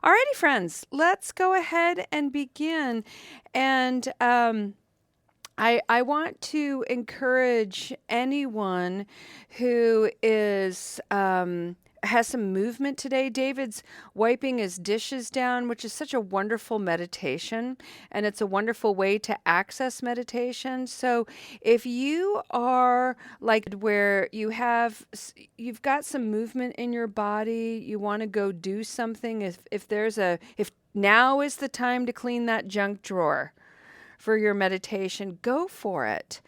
Alrighty, friends, let's go ahead and begin. And I want to encourage anyone who has some movement today. David's wiping his dishes down, which is such a wonderful meditation, and it's a wonderful way to access meditation. So, if you are like where you've got some movement in your body, you want to go do something. If now is the time to clean that junk drawer for your meditation, go for it.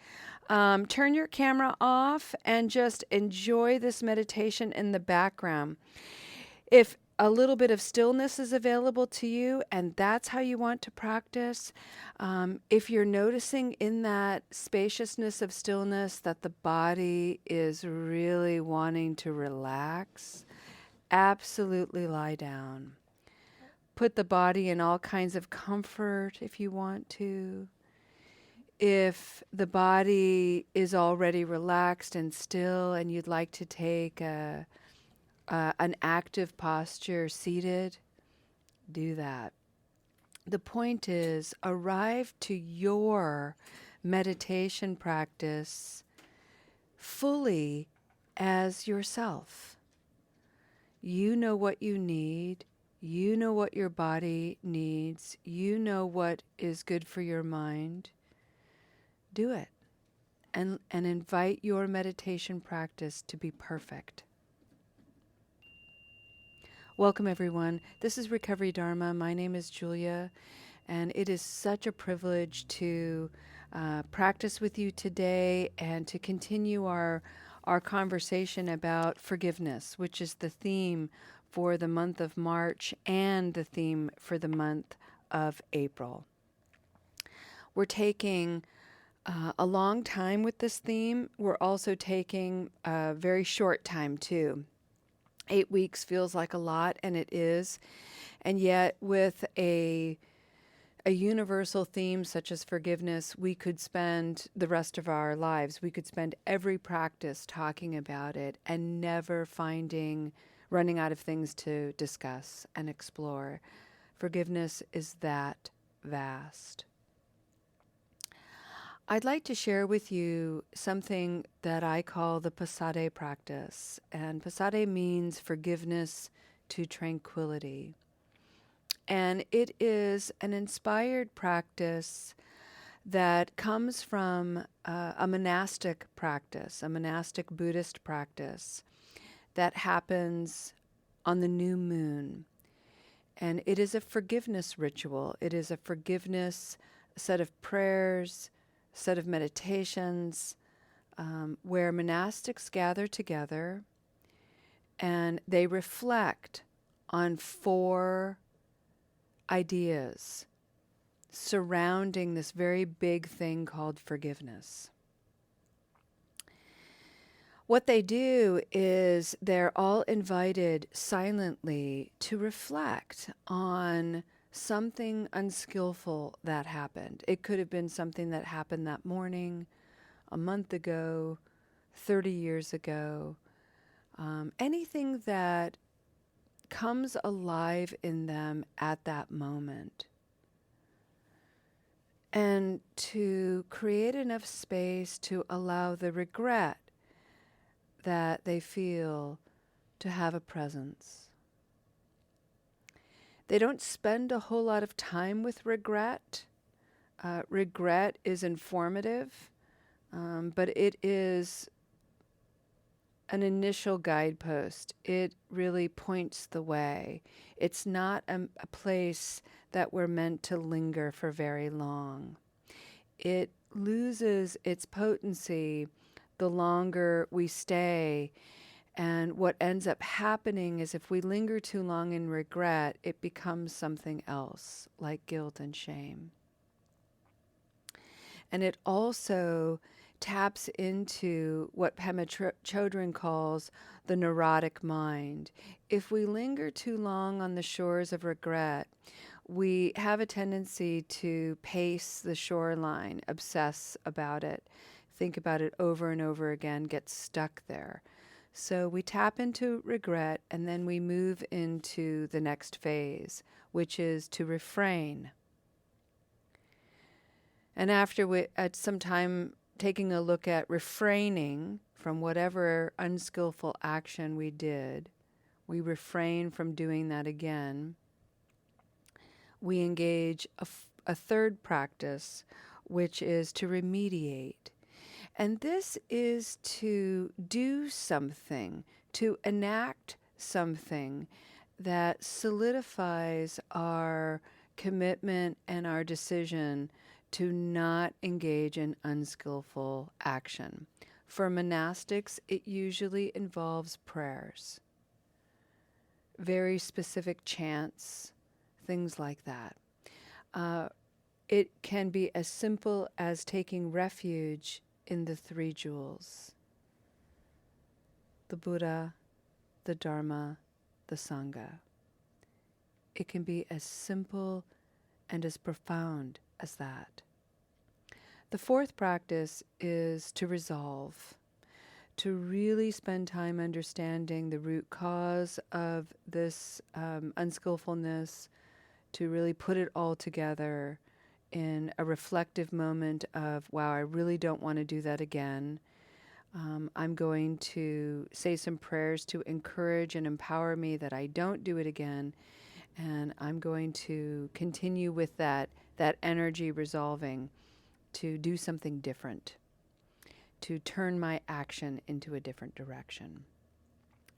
Turn your camera off and just enjoy this meditation in the background. If a little bit of stillness is available to you and that's how you want to practice, if you're noticing in that spaciousness of stillness that the body is really wanting to relax, absolutely lie down. Put the body in all kinds of comfort if you want to. If the body is already relaxed and still and you'd like to take an active posture seated, do that. The point is, arrive to your meditation practice fully as yourself. You know what you need. You know what your body needs. You know what is good for your mind. Do it and invite your meditation practice to be perfect. Welcome, everyone. This is Recovery Dharma. My name is Julia, and it is such a privilege to practice with you today and to continue our conversation about forgiveness, which is the theme for the month of March and the theme for the month of April. We're taking a long time with this theme. We're also taking a very short time too. 8 weeks feels like a lot, and it is. And yet with a universal theme such as forgiveness, we could spend the rest of our lives, we could spend every practice talking about it and never running out of things to discuss and explore. Forgiveness is that vast. I'd like to share with you something that I call the Pasade practice. And Pasade means forgiveness to tranquility. And it is an inspired practice that comes from a monastic practice, a monastic Buddhist practice that happens on the new moon. And it is a forgiveness ritual. It is a forgiveness set of prayers, set of meditations, where monastics gather together and they reflect on 4 ideas surrounding this very big thing called forgiveness. What they do is they're all invited silently to reflect on something unskillful that happened. It could have been something that happened that morning, a month ago, 30 years ago, anything that comes alive in them at that moment. And to create enough space to allow the regret that they feel to have a presence. They don't spend a whole lot of time with regret. Regret is informative, but it is an initial guidepost. It really points the way. It's not a place that we're meant to linger for very long. It loses its potency the longer we stay. And what ends up happening is if we linger too long in regret, it becomes something else, like guilt and shame. And it also taps into what Pema Chodron calls the neurotic mind. If we linger too long on the shores of regret, we have a tendency to pace the shoreline, obsess about it, think about it over and over again, get stuck there. So we tap into regret and then we move into the next phase, which is to refrain. And after at some time taking a look at refraining from whatever unskillful action we did, we refrain from doing that again. We engage a third practice, which is to remediate. And this is to do something, to enact something that solidifies our commitment and our decision to not engage in unskillful action. For monastics, it usually involves prayers, very specific chants, things like that. It can be as simple as taking refuge in the three jewels: the Buddha, the Dharma, the Sangha. It can be as simple and as profound as that. The fourth practice is to resolve, to really spend time understanding the root cause of this unskillfulness, to really put it all together in a reflective moment of, wow, I really don't want to do that again. I'm going to say some prayers to encourage and empower me that I don't do it again. And I'm going to continue with that energy resolving to do something different, to turn my action into a different direction.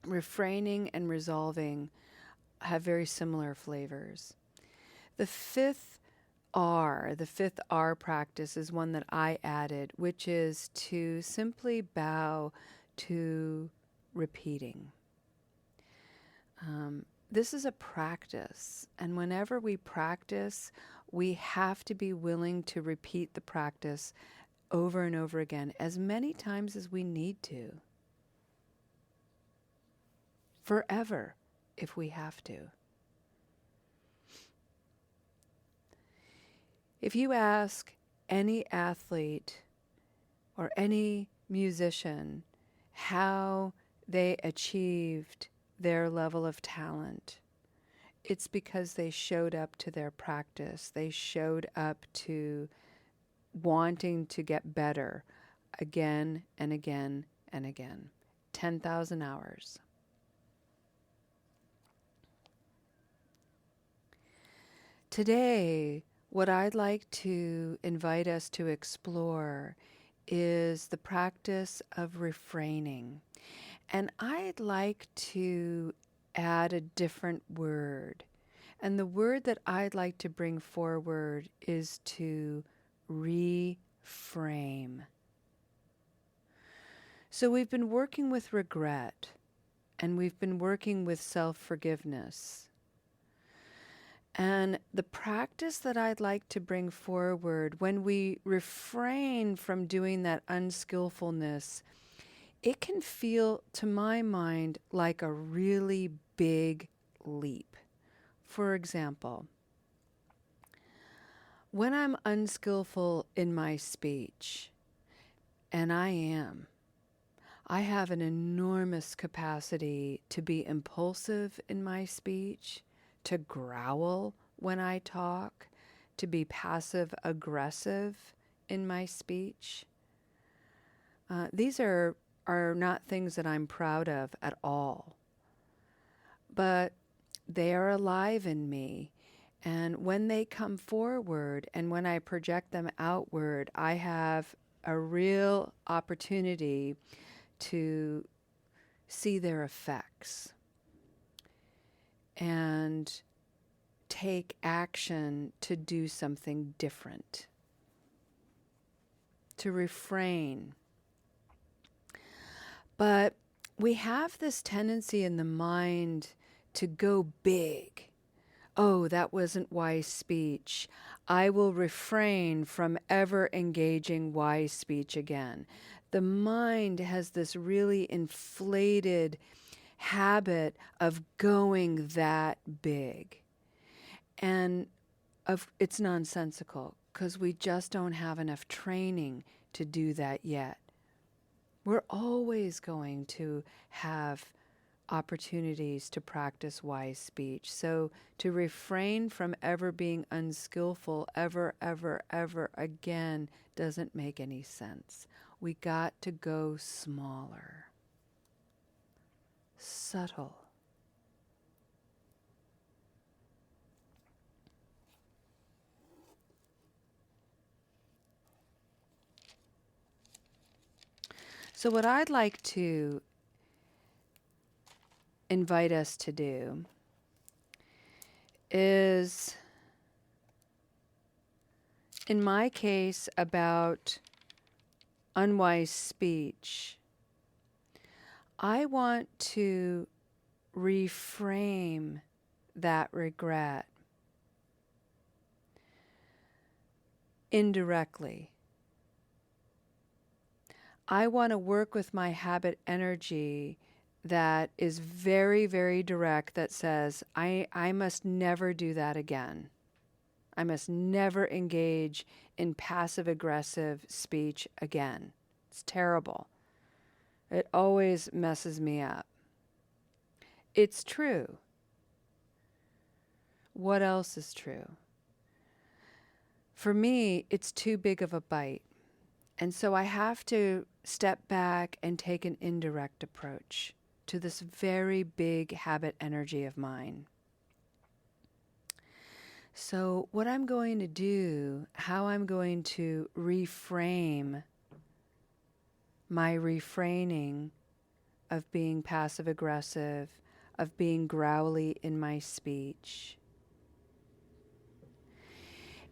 Refraining and resolving have very similar flavors. The fifth R practice is one that I added, which is to simply bow to repeating. This is a practice, and whenever we practice, we have to be willing to repeat the practice over and over again, as many times as we need to. Forever, if we have to. If you ask any athlete or any musician how they achieved their level of talent, it's because they showed up to their practice. They showed up to wanting to get better again and again and again. 10,000 hours. Today, what I'd like to invite us to explore is the practice of refraining. And I'd like to add a different word. And the word that I'd like to bring forward is to reframe. So we've been working with regret, and we've been working with self-forgiveness. And the practice that I'd like to bring forward, when we refrain from doing that unskillfulness, it can feel, to my mind, like a really big leap. For example, when I'm unskillful in my speech, and I have an enormous capacity to be impulsive in my speech, to growl when I talk, to be passive aggressive in my speech. These are not things that I'm proud of at all. But they are alive in me. And when they come forward and when I project them outward, I have a real opportunity to see their effects and take action to do something different, to refrain. But we have this tendency in the mind to go big. Oh, that wasn't wise speech. I will refrain from ever engaging wise speech again. The mind has this really inflated habit of going that big. And it's nonsensical because we just don't have enough training to do that yet. We're always going to have opportunities to practice wise speech. So to refrain from ever being unskillful ever, ever, ever again doesn't make any sense. We got to go smaller, subtle. So what I'd like to invite us to do is, in my case, about unwise speech, I want to reframe that regret indirectly. I want to work with my habit energy that is very, very direct, that says, I must never do that again. I must never engage in passive aggressive speech again. It's terrible. It always messes me up. It's true. What else is true? For me, it's too big of a bite. And so I have to step back and take an indirect approach to this very big habit energy of mine. So what I'm going to do, how I'm going to reframe my refraining of being passive aggressive, of being growly in my speech,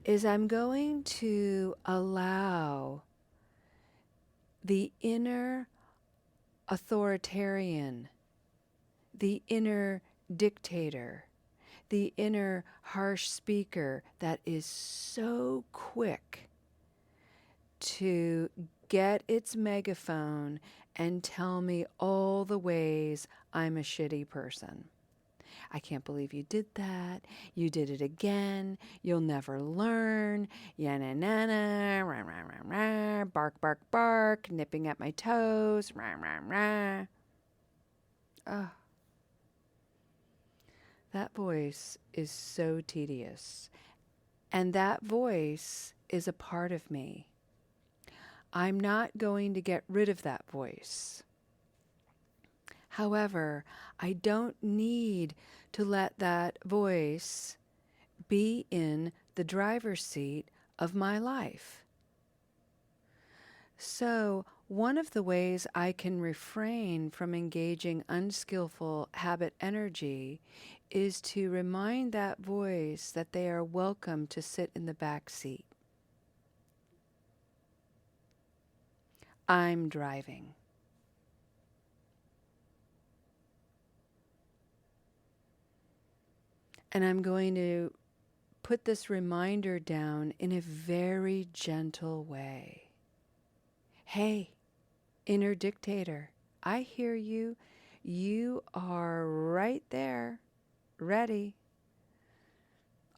is I'm going to allow the inner authoritarian, the inner dictator, the inner harsh speaker that is so quick to get its megaphone and tell me all the ways I'm a shitty person. I can't believe you did that. You did it again. You'll never learn. Ya na na na, rah, rah, rah, rah, bark, bark, bark, nipping at my toes, rah, rah, rah. Oh, that voice is so tedious. And that voice is a part of me. I'm not going to get rid of that voice. However, I don't need to let that voice be in the driver's seat of my life. So, one of the ways I can refrain from engaging unskillful habit energy is to remind that voice that they are welcome to sit in the back seat. I'm driving. And I'm going to put this reminder down in a very gentle way. Hey, inner dictator, I hear you. You are right there, ready.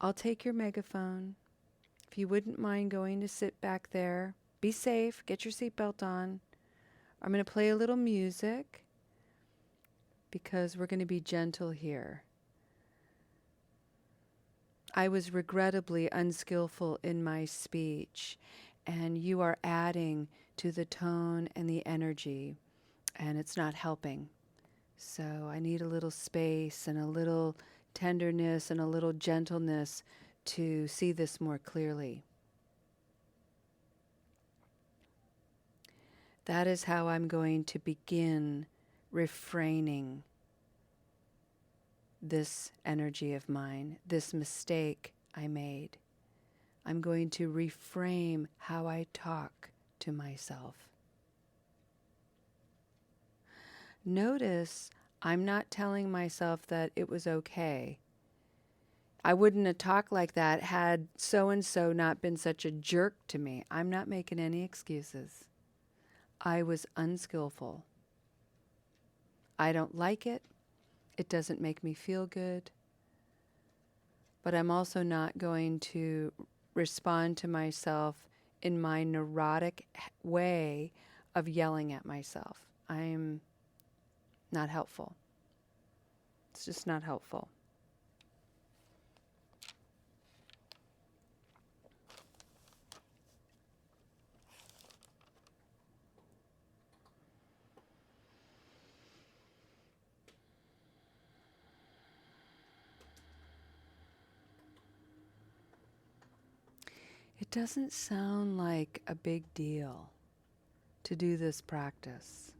I'll take your megaphone. If you wouldn't mind going to sit back there, be safe, get your seatbelt on. I'm going to play a little music because we're going to be gentle here. I was regrettably unskillful in my speech, and you are adding to the tone and the energy, and it's not helping. So I need a little space and a little tenderness and a little gentleness to see this more clearly. That is how I'm going to begin refraining this energy of mine, this mistake I made. I'm going to reframe how I talk to myself. Notice I'm not telling myself that it was okay. I wouldn't have talked like that had so-and-so not been such a jerk to me. I'm not making any excuses. I was unskillful. I don't like it. It doesn't make me feel good. But I'm also not going to respond to myself in my neurotic way of yelling at myself. I'm not helpful. It's just not helpful. It doesn't sound like a big deal to do this practice.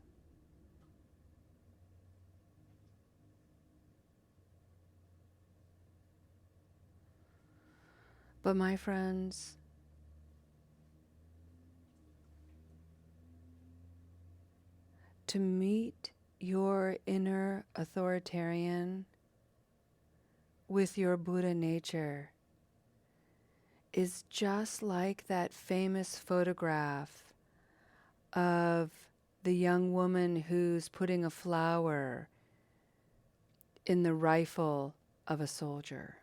But my friends, to meet your inner authoritarian with your Buddha nature is just like that famous photograph of the young woman who's putting a flower in the rifle of a soldier.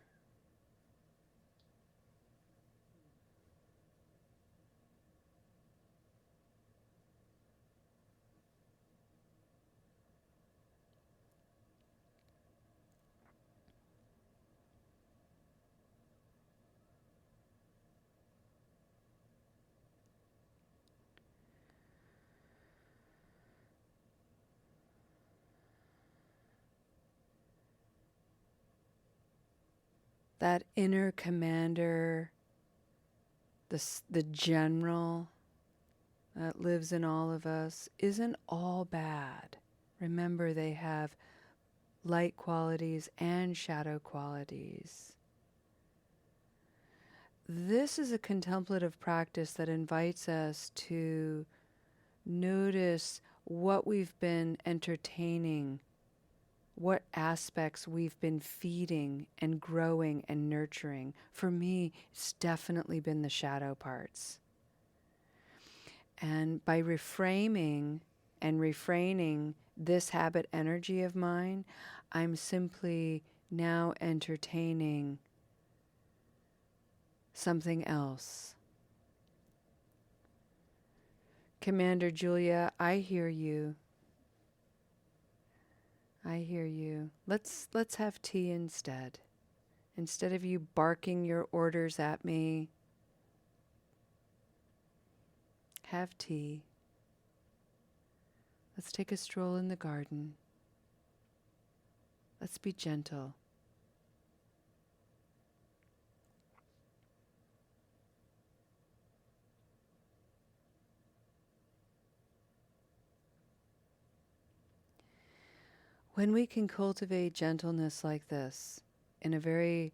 That inner commander, the general that lives in all of us, isn't all bad. Remember, they have light qualities and shadow qualities. This is a contemplative practice that invites us to notice what we've been entertaining, what aspects we've been feeding and growing and nurturing. For me, it's definitely been the shadow parts. And by reframing and refraining this habit energy of mine, I'm simply now entertaining something else. Commander Julia, I hear you. I hear you. Let's have tea instead. Instead of you barking your orders at me, have tea. Let's take a stroll in the garden. Let's be gentle. When we can cultivate gentleness like this in a very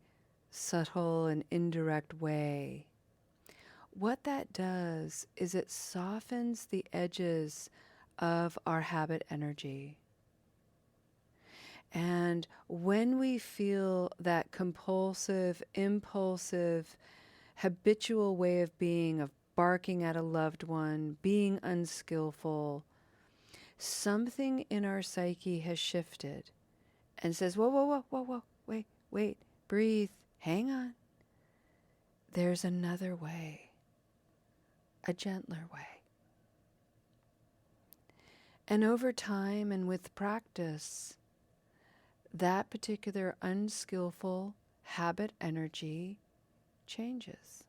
subtle and indirect way, what that does is it softens the edges of our habit energy. And when we feel that compulsive, impulsive, habitual way of being, of barking at a loved one, being unskillful, something in our psyche has shifted and says, whoa, whoa, whoa, whoa, whoa, wait, breathe, hang on. There's another way, a gentler way. And over time and with practice, that particular unskillful habit energy changes.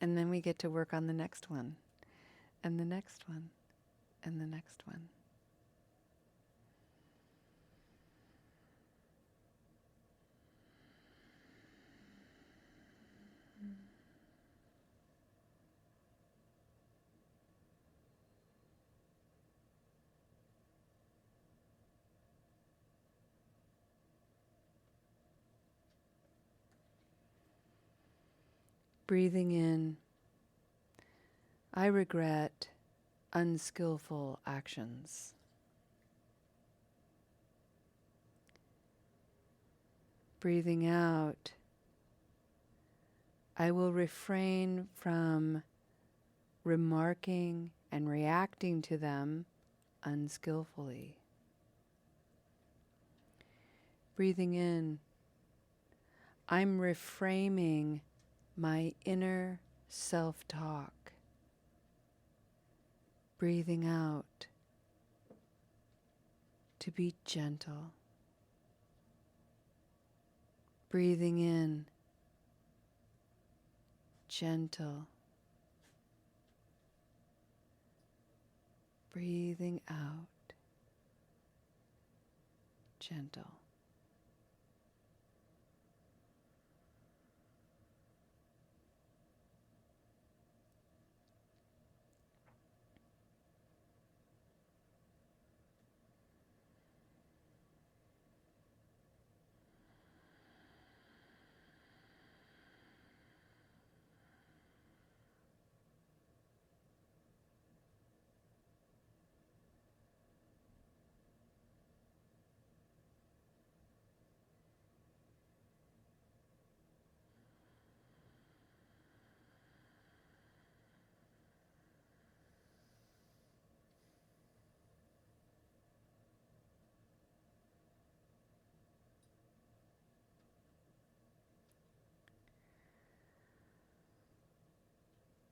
And then we get to work on the next one, and the next one, and the next one. Breathing in, I regret unskillful actions. Breathing out, I will refrain from remarking and reacting to them unskillfully. Breathing in, I'm reframing my inner self-talk, breathing out to be gentle, breathing in, gentle, breathing out, gentle.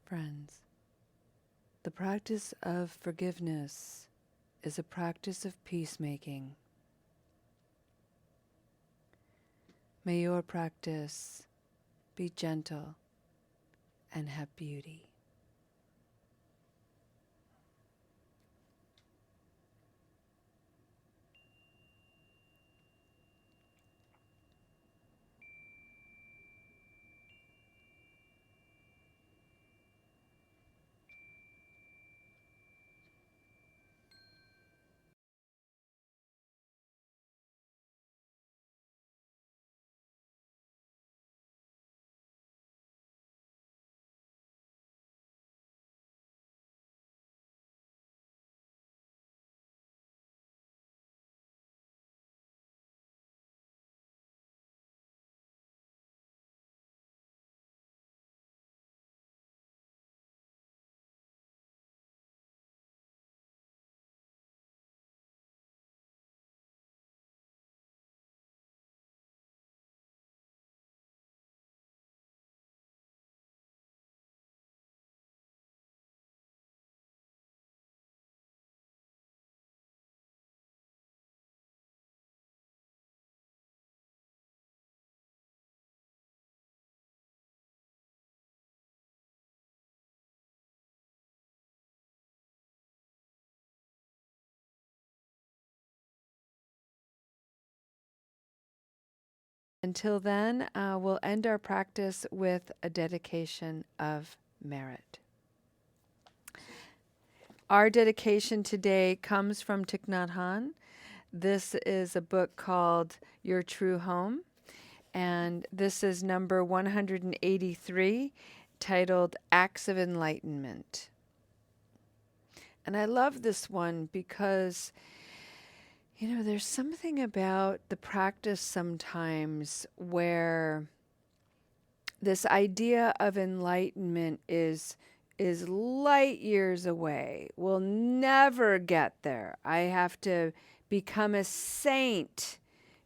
Friends, the practice of forgiveness is a practice of peacemaking. May your practice be gentle and have beauty. Until then, we'll end our practice with a dedication of merit. Our dedication today comes from Thich Nhat Hanh. This is a book called Your True Home, and this is number 183, titled Acts of Enlightenment. And I love this one because, there's something about the practice sometimes where this idea of enlightenment is light years away. We'll never get there. I have to become a saint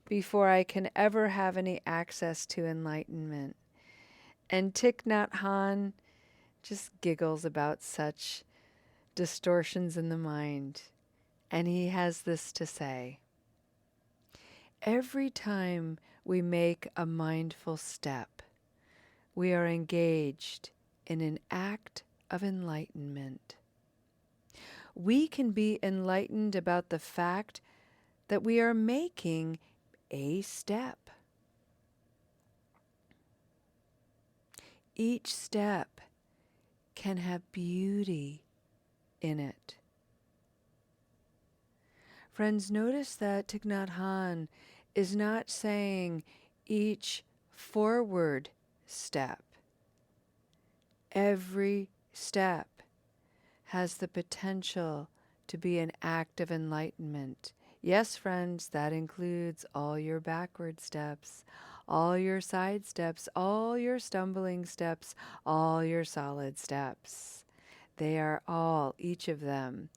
before I can ever have any access to enlightenment. And Thich Nhat Hanh just giggles about such distortions in the mind. And he has this to say: every time we make a mindful step, we are engaged in an act of enlightenment. We can be enlightened about the fact that we are making a step. Each step can have beauty in it. Friends, notice that Thich Nhat Hanh is not saying each forward step. Every step has the potential to be an act of enlightenment. Yes, friends, that includes all your backward steps, all your side steps, all your stumbling steps, all your solid steps. They are all, each of them,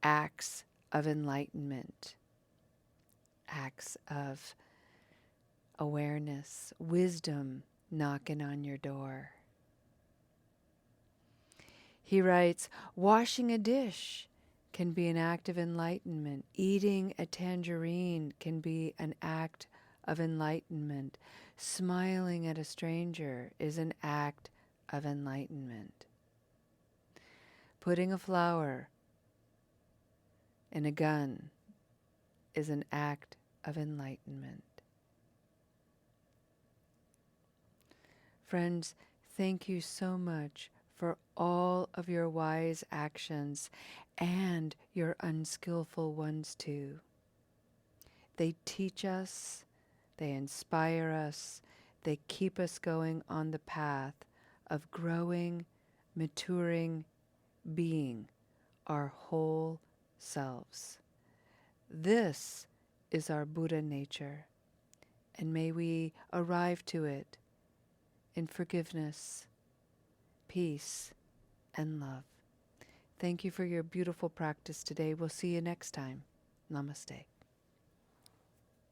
acts of enlightenment, acts of awareness, wisdom knocking on your door. He writes, washing a dish can be an act of enlightenment. Eating a tangerine can be an act of enlightenment. Smiling at a stranger is an act of enlightenment. Putting a flower in a gun is an act of enlightenment. Friends, thank you so much for all of your wise actions and your unskillful ones too. They teach us, they inspire us, they keep us going on the path of growing, maturing, being our whole selves. This is our Buddha nature, and may we arrive to it in forgiveness, peace, and love. Thank you for your beautiful practice today. We'll see you next time. Namaste.